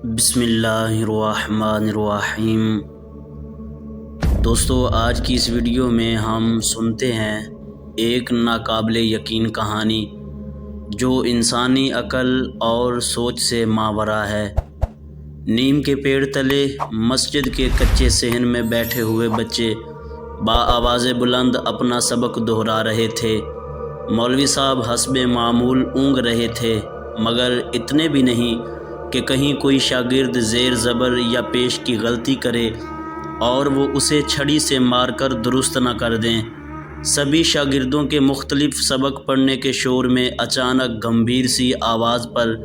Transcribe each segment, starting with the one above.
بسم اللہ الرحمن الرحیم۔ دوستو، آج کی اس ویڈیو میں ہم سنتے ہیں ایک ناقابل یقین کہانی جو انسانی عقل اور سوچ سے ماورا ہے۔ نیم کے پیڑ تلے مسجد کے کچے صحن میں بیٹھے ہوئے بچے آواز بلند اپنا سبق دہرا رہے تھے۔ مولوی صاحب حسب معمول اونگ رہے تھے، مگر اتنے بھی نہیں کہ کہیں کوئی شاگرد زیر زبر یا پیش کی غلطی کرے اور وہ اسے چھڑی سے مار کر درست نہ کر دیں۔ سبھی شاگردوں کے مختلف سبق پڑھنے کے شور میں اچانک گمبھیر سی آواز پر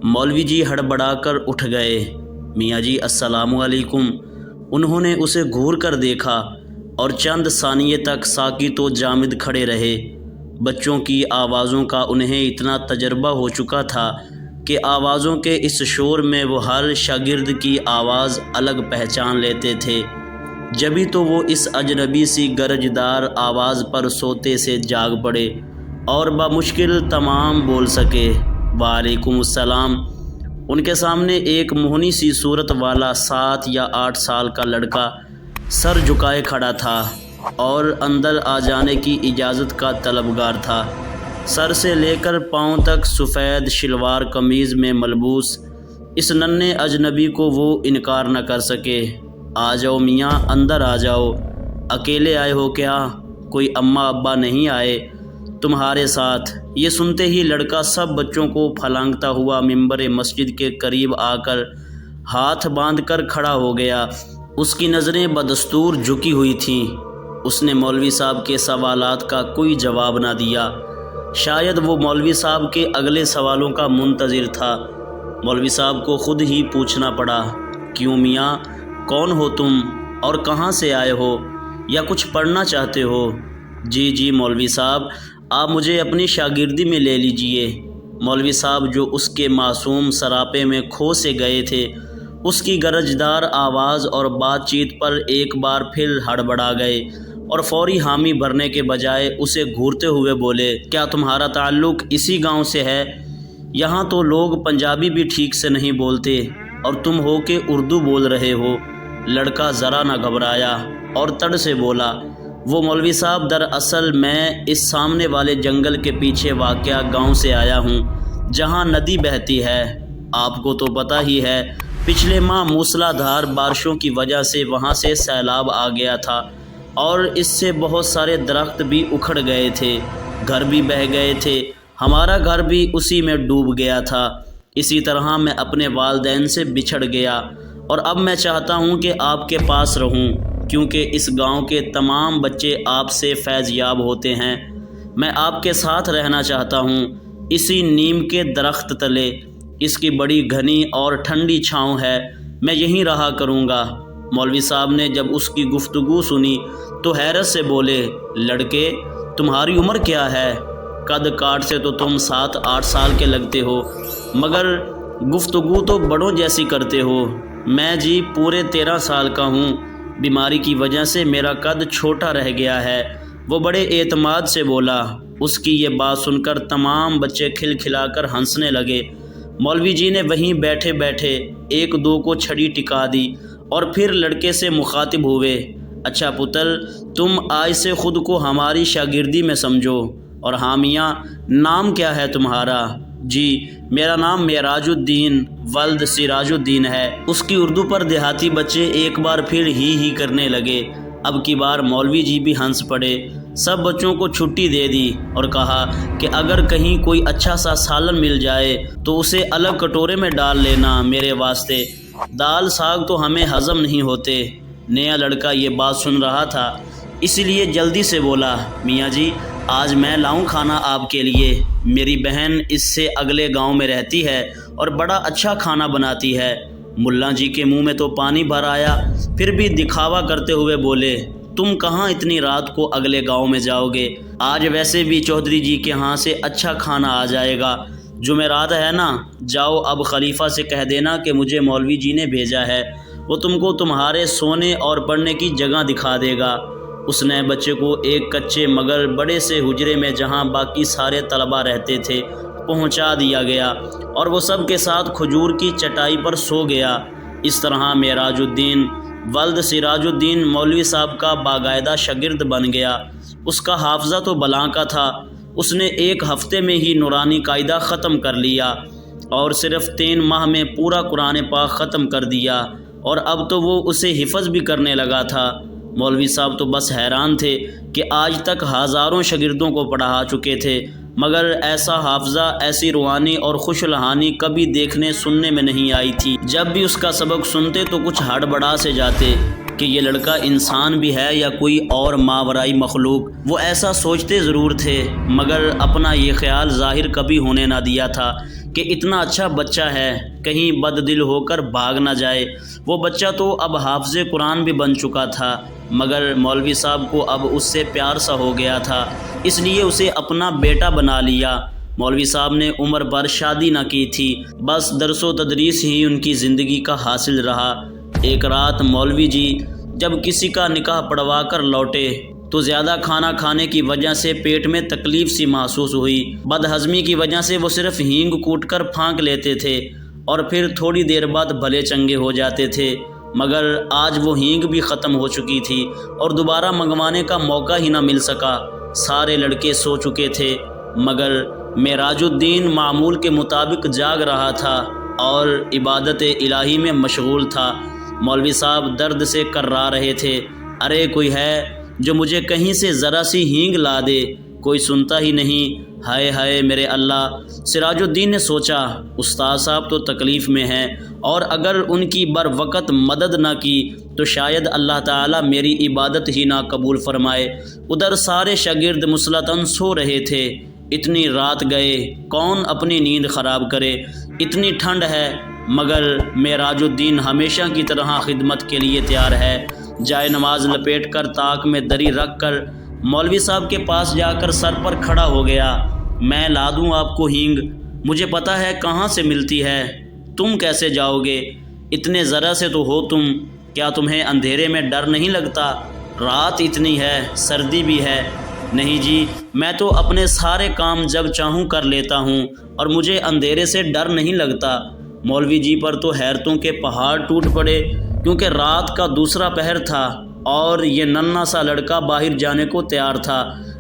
مولوی جی ہڑبڑا کر اٹھ گئے۔ میاں جی السلام علیکم۔ انہوں نے اسے گھور کر دیکھا اور چند ثانیے تک ساکت و جامد کھڑے رہے۔ بچوں کی آوازوں کا انہیں اتنا تجربہ ہو چکا تھا کہ آوازوں کے اس شور میں وہ ہر شاگرد کی آواز الگ پہچان لیتے تھے، جبھی تو وہ اس اجنبی سی گرجدار آواز پر سوتے سے جاگ پڑے اور بمشکل تمام بول سکے۔ وعلیکم السلام۔ ان کے سامنے ایک موہنی سی صورت والا 7 یا 8 سال کا لڑکا سر جھکائے کھڑا تھا اور اندر آ جانے کی اجازت کا طلبگار تھا۔ سر سے لے کر پاؤں تک سفید شلوار قمیض میں ملبوس اس ننھے اجنبی کو وہ انکار نہ کر سکے۔ آ جاؤ میاں، اندر آ جاؤ۔ اکیلے آئے ہو کیا؟ کوئی اماں ابا نہیں آئے تمہارے ساتھ؟ یہ سنتے ہی لڑکا سب بچوں کو پھلانگتا ہوا ممبر مسجد کے قریب آ کر ہاتھ باندھ کر کھڑا ہو گیا۔ اس کی نظریں بدستور جھکی ہوئی تھیں۔ اس نے مولوی صاحب کے سوالات کا کوئی جواب نہ دیا۔ شاید وہ مولوی صاحب کے اگلے سوالوں کا منتظر تھا۔ مولوی صاحب کو خود ہی پوچھنا پڑا، کیوں میاں، کون ہو تم اور کہاں سے آئے ہو، یا کچھ پڑھنا چاہتے ہو؟ جی مولوی صاحب، آپ مجھے اپنی شاگردی میں لے لیجئے۔ مولوی صاحب جو اس کے معصوم سراپے میں کھو سے گئے تھے، اس کی گرجدار آواز اور بات چیت پر ایک بار پھر ہڑبڑا گئے اور فوری حامی بھرنے کے بجائے اسے گھورتے ہوئے بولے، کیا تمہارا تعلق اسی گاؤں سے ہے؟ یہاں تو لوگ پنجابی بھی ٹھیک سے نہیں بولتے اور تم ہو کہ اردو بول رہے ہو۔ لڑکا ذرا نہ گھبرایا اور تڑ سے بولا، وہ مولوی صاحب، دراصل میں اس سامنے والے جنگل کے پیچھے واقع گاؤں سے آیا ہوں جہاں ندی بہتی ہے۔ آپ کو تو پتہ ہی ہے، پچھلے ماہ موسلا دھار بارشوں کی وجہ سے وہاں سے سیلاب آ گیا تھا اور اس سے بہت سارے درخت بھی اکھڑ گئے تھے، گھر بھی بہہ گئے تھے، ہمارا گھر بھی اسی میں ڈوب گیا تھا۔ اسی طرح میں اپنے والدین سے بچھڑ گیا اور اب میں چاہتا ہوں کہ آپ کے پاس رہوں، کیونکہ اس گاؤں کے تمام بچے آپ سے فیض یاب ہوتے ہیں۔ میں آپ کے ساتھ رہنا چاہتا ہوں، اسی نیم کے درخت تلے۔ اس کی بڑی گھنی اور ٹھنڈی چھاؤں ہے، میں یہیں رہا کروں گا۔ مولوی صاحب نے جب اس کی گفتگو سنی تو حیرت سے بولے، لڑکے، تمہاری عمر کیا ہے؟ قد کاٹ سے تو تم 7-8 سال کے لگتے ہو، مگر گفتگو تو بڑوں جیسی کرتے ہو۔ میں جی پورے 13 سال کا ہوں، بیماری کی وجہ سے میرا قد چھوٹا رہ گیا ہے۔ وہ بڑے اعتماد سے بولا۔ اس کی یہ بات سن کر تمام بچے کھلکھلا کر ہنسنے لگے۔ مولوی جی نے وہیں بیٹھے بیٹھے 1-2 کو چھڑی ٹکا دی اور پھر لڑکے سے مخاطب ہوئے، اچھا پتر، تم آج سے خود کو ہماری شاگردی میں سمجھو، اور ہاں میاں، نام کیا ہے تمہارا؟ جی میرا نام معراج الدین ولد سراج الدین ہے۔ اس کی اردو پر دیہاتی بچے ایک بار پھر ہی کرنے لگے۔ اب کی بار مولوی جی بھی ہنس پڑے۔ سب بچوں کو چھٹی دے دی اور کہا کہ اگر کہیں کوئی اچھا سا سالن مل جائے تو اسے الگ کٹورے میں ڈال لینا میرے واسطے، دال ساگ تو ہمیں ہضم نہیں ہوتے۔ نیا لڑکا یہ بات سن رہا تھا، اس لیے جلدی سے بولا، میاں جی آج میں لاؤں کھانا آپ کے لیے، میری بہن اس سے اگلے گاؤں میں رہتی ہے اور بڑا اچھا کھانا بناتی ہے۔ ملا جی کے منہ میں تو پانی بھر آیا، پھر بھی دکھاوا کرتے ہوئے بولے، تم کہاں اتنی رات کو اگلے گاؤں میں جاؤ گے؟ آج ویسے بھی چودھری جی کے ہاں سے اچھا کھانا آ جائے گا، جمعرات ہے نا، جاؤ اب خلیفہ سے کہہ دینا کہ مجھے مولوی جی نے بھیجا ہے، وہ تم کو تمہارے سونے اور پڑھنے کی جگہ دکھا دے گا۔ اس نئے بچے کو ایک کچے مگر بڑے سے حجرے میں جہاں باقی سارے طلباء رہتے تھے پہنچا دیا گیا اور وہ سب کے ساتھ کھجور کی چٹائی پر سو گیا۔ اس طرح معراج الدین ولد سراج الدین مولوی صاحب کا باقاعدہ شاگرد بن گیا۔ اس کا حافظہ تو بلاں کا تھا، اس نے 1 ہفتے میں ہی نورانی قاعدہ ختم کر لیا اور صرف 3 ماہ میں پورا قرآن پاک ختم کر دیا، اور اب تو وہ اسے حفظ بھی کرنے لگا تھا۔ مولوی صاحب تو بس حیران تھے کہ آج تک ہزاروں شاگردوں کو پڑھا چکے تھے، مگر ایسا حافظہ، ایسی روحانی اور خوش الحانی کبھی دیکھنے سننے میں نہیں آئی تھی۔ جب بھی اس کا سبق سنتے تو کچھ ہڑبڑا سے جاتے کہ یہ لڑکا انسان بھی ہے یا کوئی اور ماورائی مخلوق۔ وہ ایسا سوچتے ضرور تھے، مگر اپنا یہ خیال ظاہر کبھی ہونے نہ دیا تھا کہ اتنا اچھا بچہ ہے، کہیں بد دل ہو کر بھاگ نہ جائے۔ وہ بچہ تو اب حافظ قرآن بھی بن چکا تھا، مگر مولوی صاحب کو اب اس سے پیار سا ہو گیا تھا، اس لیے اسے اپنا بیٹا بنا لیا۔ مولوی صاحب نے عمر بھر شادی نہ کی تھی، بس درس و تدریس ہی ان کی زندگی کا حاصل رہا۔ ایک رات مولوی جی جب کسی کا نکاح پڑھوا کر لوٹے تو زیادہ کھانا کھانے کی وجہ سے پیٹ میں تکلیف سی محسوس ہوئی۔ بد ہضمی کی وجہ سے وہ صرف ہینگ کوٹ کر پھانک لیتے تھے اور پھر تھوڑی دیر بعد بھلے چنگے ہو جاتے تھے، مگر آج وہ ہینگ بھی ختم ہو چکی تھی اور دوبارہ منگوانے کا موقع ہی نہ مل سکا۔ سارے لڑکے سو چکے تھے، مگر معراج الدین معمول کے مطابق جاگ رہا تھا اور عبادت الہی میں مشغول تھا۔ مولوی صاحب درد سے کرا رہے تھے، ارے کوئی ہے جو مجھے کہیں سے ذرا سی ہینگ لا دے، کوئی سنتا ہی نہیں، ہائے ہائے میرے اللہ۔ سراج الدین نے سوچا استاد صاحب تو تکلیف میں ہیں، اور اگر ان کی بر وقت مدد نہ کی تو شاید اللہ تعالیٰ میری عبادت ہی نہ قبول فرمائے۔ ادھر سارے شاگرد مسلطن سو رہے تھے، اتنی رات گئے، کون اپنی نیند خراب کرے، اتنی ٹھنڈ ہے، مگر معراج الدین ہمیشہ کی طرح خدمت کے لیے تیار ہے۔ جائے نماز لپیٹ کر طاق میں دری رکھ کر مولوی صاحب کے پاس جا کر سر پر کھڑا ہو گیا۔ میں لا دوں آپ کو ہینگ، مجھے پتہ ہے کہاں سے ملتی ہے، تم کیسے جاؤ گے، اتنے ذرا سے تو ہو تم، کیا تمہیں اندھیرے میں ڈر نہیں لگتا، رات اتنی ہے، سردی بھی ہے۔ نہیں جی، میں تو اپنے سارے کام جب چاہوں کر لیتا ہوں اور مجھے اندھیرے سے ڈر نہیں لگتا۔ مولوی جی پر تو حیرتوں کے پہاڑ ٹوٹ پڑے، کیونکہ رات کا دوسرا پہر تھا اور یہ ننھا سا لڑکا باہر جانے کو تیار تھا۔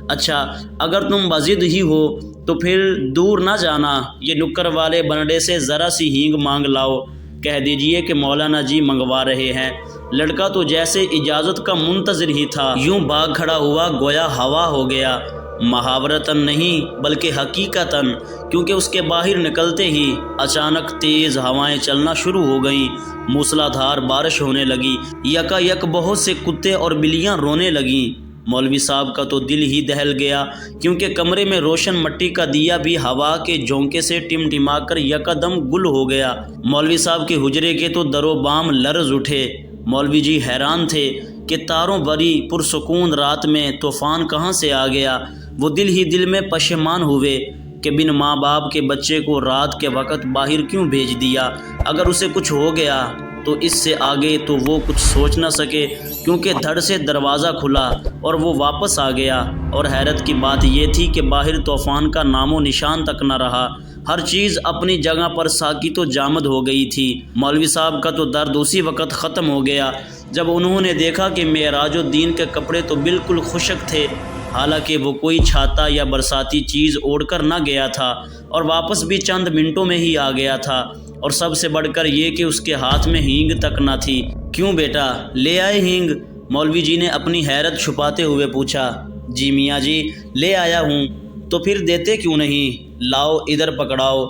اچھا اگر تم بضد ہی ہو تو پھر دور نہ جانا، یہ نکر والے بنڈے سے ذرا سی ہینگ مانگ لاؤ، کہہ دیجئے کہ مولانا جی منگوا رہے ہیں۔ لڑکا تو جیسے اجازت کا منتظر ہی تھا، یوں بھاگ کھڑا ہوا گویا ہوا ہو گیا، محاورتاً نہیں بلکہ حقیقتاً، کیونکہ اس کے باہر نکلتے ہی اچانک تیز ہوائیں چلنا شروع ہو گئیں، موسلا دھار بارش ہونے لگی، یکا یک بہت سے کتے اور بلیاں رونے لگیں۔ مولوی صاحب کا تو دل ہی دہل گیا، کیونکہ کمرے میں روشن مٹی کا دیا بھی ہوا کے جھونکے سے ٹمٹما کر یکدم گل ہو گیا۔ مولوی صاحب کے حجرے کے تو در و بام لرز اٹھے۔ مولوی جی حیران تھے کہ تاروں بری پرسکون رات میں طوفان کہاں سے آ گیا۔ وہ دل ہی دل میں پشیمان ہوئے کہ بن ماں باپ کے بچے کو رات کے وقت باہر کیوں بھیج دیا، اگر اسے کچھ ہو گیا تو اس سے آگے تو وہ کچھ سوچ نہ سکے، کیونکہ دھڑ سے دروازہ کھلا اور وہ واپس آ گیا، اور حیرت کی بات یہ تھی کہ باہر طوفان کا نام و نشان تک نہ رہا، ہر چیز اپنی جگہ پر ساکت و جامد ہو گئی تھی۔ مولوی صاحب کا تو درد اسی وقت ختم ہو گیا جب انہوں نے دیکھا کہ معراج الدین کے کپڑے تو بالکل خشک تھے، حالانکہ وہ کوئی چھاتا یا برساتی چیز اوڑھ کر نہ گیا تھا اور واپس بھی چند منٹوں میں ہی آ گیا تھا، اور سب سے بڑھ کر یہ کہ اس کے ہاتھ میں ہینگ تک نہ تھی۔ کیوں بیٹا لے آئے ہینگ؟ مولوی جی نے اپنی حیرت چھپاتے ہوئے پوچھا۔ جی میاں جی لے آیا ہوں، تو پھر دیتے کیوں نہیں؟ لاؤ ادھر پکڑاؤ،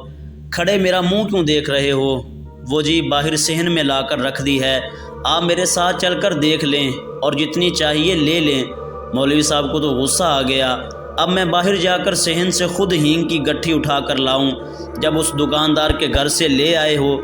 کھڑے میرا منہ کیوں دیکھ رہے ہو؟ وہ جی باہر صحن میں لا کر رکھ دی ہے، آپ میرے ساتھ چل کر دیکھ لیں اور جتنی چاہیے لے لیں۔ مولوی صاحب کو تو غصہ آ گیا، اب میں باہر جا کر صحن سے خود ہینگ کی گٹھی اٹھا کر لاؤں؟ جب اس دکاندار کے گھر سے لے آئے ہو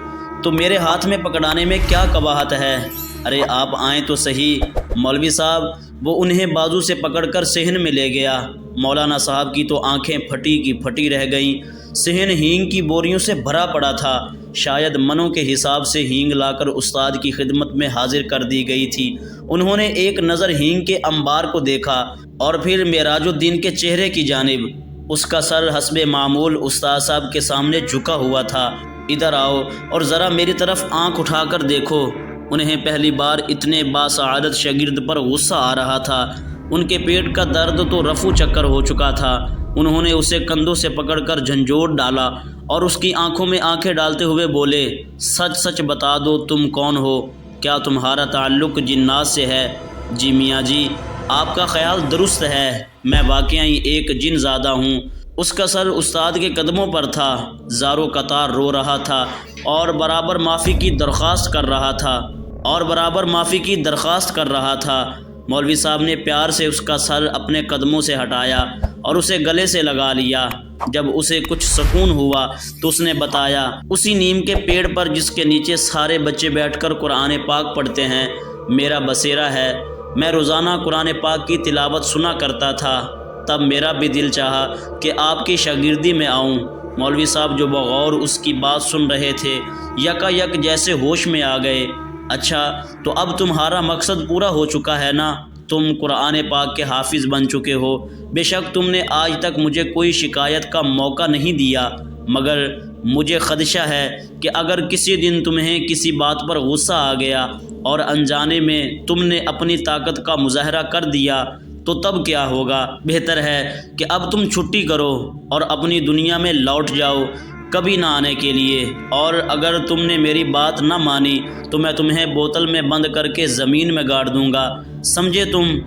تو میرے ہاتھ میں پکڑانے میں کیا قباحت ہے؟ ارے آپ آئیں تو صحیح۔ مولوی صاحب وہ انہیں بازو سے پکڑ کر صحن میں لے گیا۔ مولانا صاحب کی تو آنکھیں پھٹی کی پھٹی رہ گئیں۔ صحن ہینگ کی بوریوں سے بھرا پڑا تھا، شاید منوں کے حساب سے ہینگ لا کر استاد کی خدمت میں حاضر کر دی گئی تھی۔ انہوں نے ایک نظر ہینگ کے انبار کو دیکھا اور پھر معراج الدین کے چہرے کی جانب۔ اس کا سر حسب معمول استاد صاحب کے سامنے جھکا ہوا تھا۔ ادھر آؤ اور ذرا میری طرف آنکھ اٹھا کر دیکھو۔ انہیں پہلی بار اتنے باسعادت شاگرد پر غصہ آ رہا تھا۔ ان کے پیٹ کا درد تو رفو چکر ہو چکا تھا۔ انہوں نے اسے کندھوں سے پکڑ کر جھنجھوڑ ڈالا اور اس کی آنکھوں میں آنکھیں ڈالتے ہوئے بولے، سچ سچ بتا دو تم کون ہو؟ کیا تمہارا تعلق جنات سے ہے؟ جی میاں جی، آپ کا خیال درست ہے، میں واقعی ایک جن زادہ ہوں۔ اس کا سر استاد کے قدموں پر تھا، زارو قطار رو رہا تھا اور برابر معافی کی درخواست کر رہا تھا۔ مولوی صاحب نے پیار سے اس کا سر اپنے قدموں سے ہٹایا اور اسے گلے سے لگا لیا۔ جب اسے کچھ سکون ہوا تو اس نے بتایا، اسی نیم کے پیڑ پر جس کے نیچے سارے بچے بیٹھ کر قرآن پاک پڑھتے ہیں، میرا بسیرا ہے۔ میں روزانہ قرآن پاک کی تلاوت سنا کرتا تھا، تب میرا بھی دل چاہا کہ آپ کی شاگردی میں آؤں۔ مولوی صاحب جو بغور اس کی بات سن رہے تھے، یکا یک جیسے ہوش میں آ گئے۔ اچھا، تو اب تمہارا مقصد پورا ہو چکا ہے نا؟ تم قرآن پاک کے حافظ بن چکے ہو۔ بے شک تم نے آج تک مجھے کوئی شکایت کا موقع نہیں دیا، مگر مجھے خدشہ ہے کہ اگر کسی دن تمہیں کسی بات پر غصہ آ گیا اور انجانے میں تم نے اپنی طاقت کا مظاہرہ کر دیا تو تب کیا ہوگا؟ بہتر ہے کہ اب تم چھٹی کرو اور اپنی دنیا میں لوٹ جاؤ، کبھی نہ آنے کے لیے۔ اور اگر تم نے میری بات نہ مانی تو میں تمہیں بوتل میں بند کر کے زمین میں گاڑ دوں گا، سمجھے تم؟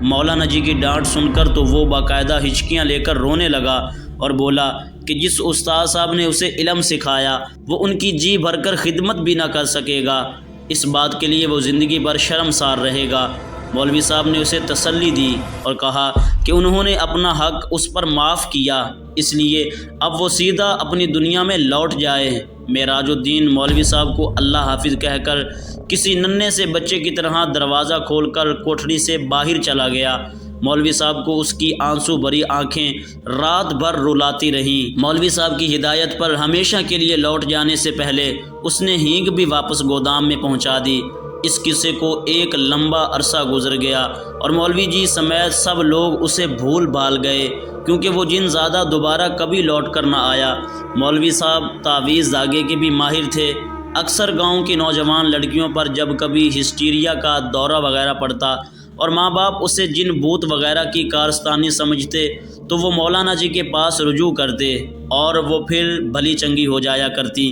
مولانا جی کی ڈانٹ سن کر تو وہ باقاعدہ ہچکیاں لے کر رونے لگا اور بولا کہ جس استاد صاحب نے اسے علم سکھایا وہ ان کی جی بھر کر خدمت بھی نہ کر سکے گا، اس بات کے لیے وہ زندگی بھر شرمسار رہے گا۔ مولوی صاحب نے اسے تسلی دی اور کہا کہ انہوں نے اپنا حق اس پر معاف کیا، اس لیے اب وہ سیدھا اپنی دنیا میں لوٹ جائے۔ معراج الدین مولوی صاحب کو اللہ حافظ کہہ کر کسی ننھے سے بچے کی طرح دروازہ کھول کر کوٹھڑی سے باہر چلا گیا۔ مولوی صاحب کو اس کی آنسو بھری آنکھیں رات بھر رلاتی رہیں۔ مولوی صاحب کی ہدایت پر ہمیشہ کے لیے لوٹ جانے سے پہلے اس نے ہینگ بھی واپس گودام میں پہنچا دی۔ اس قصے کو ایک لمبا عرصہ گزر گیا اور مولوی جی سمیت سب لوگ اسے بھول بھال گئے، کیونکہ وہ جن زادہ دوبارہ کبھی لوٹ کر نہ آیا۔ مولوی صاحب تعویذ داغے کے بھی ماہر تھے۔ اکثر گاؤں کی نوجوان لڑکیوں پر جب کبھی ہسٹیریا کا دورہ وغیرہ پڑتا اور ماں باپ اسے جن بھوت وغیرہ کی کارستانی سمجھتے تو وہ مولانا جی کے پاس رجوع کرتے اور وہ پھر بھلی چنگی ہو جایا کرتی۔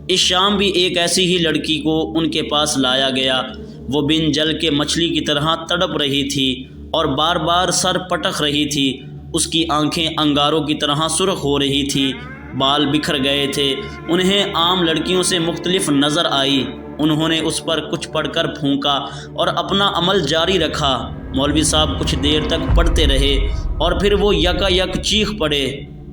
اس شام بھی ایک ایسی ہی لڑکی کو ان کے پاس لایا گیا۔ وہ بن جل کے مچھلی کی طرح تڑپ رہی تھی اور بار بار سر پٹک رہی تھی۔ اس کی آنکھیں انگاروں کی طرح سرخ ہو رہی تھی، بال بکھر گئے تھے، انہیں عام لڑکیوں سے مختلف نظر آئی۔ انہوں نے اس پر کچھ پڑھ کر پھونکا اور اپنا عمل جاری رکھا۔ مولوی صاحب کچھ دیر تک پڑھتے رہے اور پھر وہ یکا یک چیخ پڑے،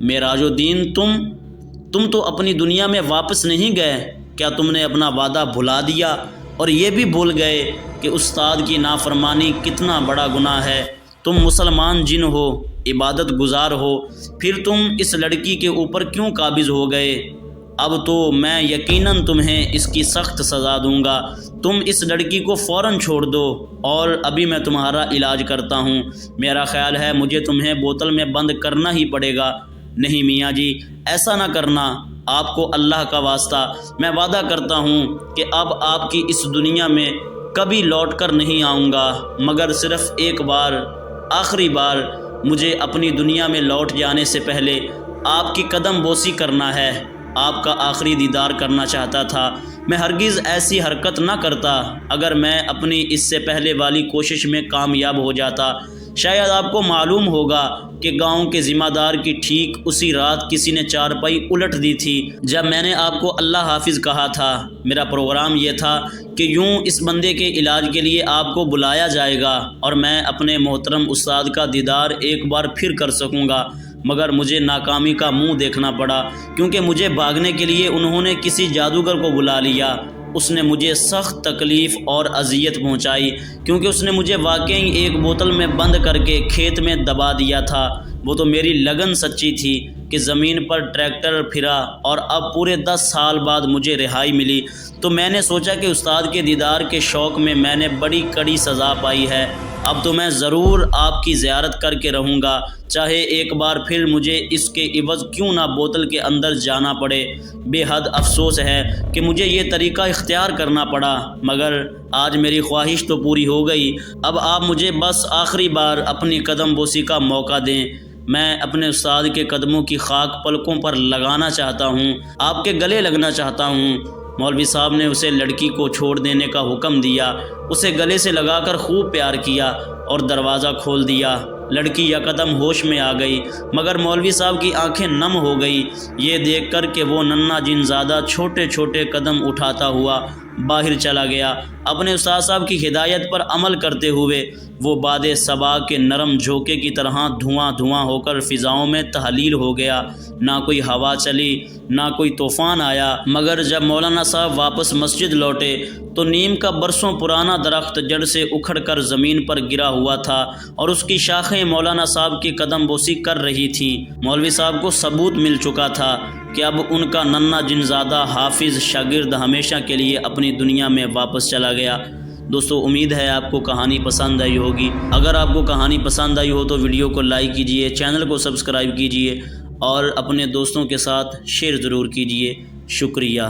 معراج الدین تم تو اپنی دنیا میں واپس نہیں گئے؟ کیا تم نے اپنا وعدہ بھلا دیا اور یہ بھی بھول گئے کہ استاد کی نافرمانی کتنا بڑا گناہ ہے؟ تم مسلمان جن ہو، عبادت گزار ہو، پھر تم اس لڑکی کے اوپر کیوں قابض ہو گئے؟ اب تو میں یقیناً تمہیں اس کی سخت سزا دوں گا۔ تم اس لڑکی کو فوراً چھوڑ دو اور ابھی میں تمہارا علاج کرتا ہوں۔ میرا خیال ہے مجھے تمہیں بوتل میں بند کرنا ہی پڑے گا۔ نہیں میاں جی، ایسا نہ کرنا، آپ کو اللہ کا واسطہ، میں وعدہ کرتا ہوں کہ اب آپ کی اس دنیا میں کبھی لوٹ کر نہیں آؤں گا، مگر صرف ایک بار، آخری بار مجھے اپنی دنیا میں لوٹ جانے سے پہلے آپ کی قدم بوسی کرنا ہے، آپ کا آخری دیدار کرنا چاہتا تھا۔ میں ہرگز ایسی حرکت نہ کرتا اگر میں اپنی اس سے پہلے والی کوشش میں کامیاب ہو جاتا۔ شاید آپ کو معلوم ہوگا کہ گاؤں کے ذمہ دار کی ٹھیک اسی رات کسی نے چارپائی الٹ دی تھی جب میں نے آپ کو اللہ حافظ کہا تھا۔ میرا پروگرام یہ تھا کہ یوں اس بندے کے علاج کے لیے آپ کو بلایا جائے گا اور میں اپنے محترم استاد کا دیدار ایک بار پھر کر سکوں گا، مگر مجھے ناکامی کا منہ دیکھنا پڑا، کیونکہ مجھے بھاگنے کے لیے انہوں نے کسی جادوگر کو بلا لیا۔ اس نے مجھے سخت تکلیف اور اذیت پہنچائی، کیونکہ اس نے مجھے واقعی ایک بوتل میں بند کر کے کھیت میں دبا دیا تھا۔ وہ تو میری لگن سچی تھی کہ زمین پر ٹریکٹر پھرا اور اب پورے 10 سال بعد مجھے رہائی ملی، تو میں نے سوچا کہ استاد کے دیدار کے شوق میں نے بڑی کڑی سزا پائی ہے، اب تو میں ضرور آپ کی زیارت کر کے رہوں گا، چاہے ایک بار پھر مجھے اس کے عوض کیوں نہ بوتل کے اندر جانا پڑے۔ بے حد افسوس ہے کہ مجھے یہ طریقہ اختیار کرنا پڑا، مگر آج میری خواہش تو پوری ہو گئی۔ اب آپ مجھے بس آخری بار اپنی قدم بوسی کا موقع دیں۔ میں اپنے استاد کے قدموں کی خاک پلکوں پر لگانا چاہتا ہوں، آپ کے گلے لگنا چاہتا ہوں۔ مولوی صاحب نے اسے لڑکی کو چھوڑ دینے کا حکم دیا، اسے گلے سے لگا کر خوب پیار کیا اور دروازہ کھول دیا۔ لڑکی یکدم ہوش میں آ گئی، مگر مولوی صاحب کی آنکھیں نم ہو گئی یہ دیکھ کر کہ وہ ننھا جن زادہ چھوٹے چھوٹے قدم اٹھاتا ہوا باہر چلا گیا۔ اپنے استاد صاحب کی ہدایت پر عمل کرتے ہوئے وہ باد صبا کے نرم جھونکے کی طرح دھواں دھواں ہو کر فضاؤں میں تحلیل ہو گیا۔ نہ کوئی ہوا چلی، نہ کوئی طوفان آیا، مگر جب مولانا صاحب واپس مسجد لوٹے تو نیم کا برسوں پرانا درخت جڑ سے اکھڑ کر زمین پر گرا ہوا تھا اور اس کی شاخیں مولانا صاحب کی قدم بوسی کر رہی تھیں۔ مولوی صاحب کو ثبوت مل چکا تھا کہ اب ان کا ننھا جنزادہ حافظ شاگرد ہمیشہ کے لیے اپنی دنیا میں واپس چلا گیا۔ دوستو، امید ہے آپ کو کہانی پسند آئی ہوگی۔ اگر آپ کو کہانی پسند آئی ہو تو ویڈیو کو لائک کیجئے، چینل کو سبسکرائب کیجئے اور اپنے دوستوں کے ساتھ شیئر ضرور کیجئے۔ شکریہ۔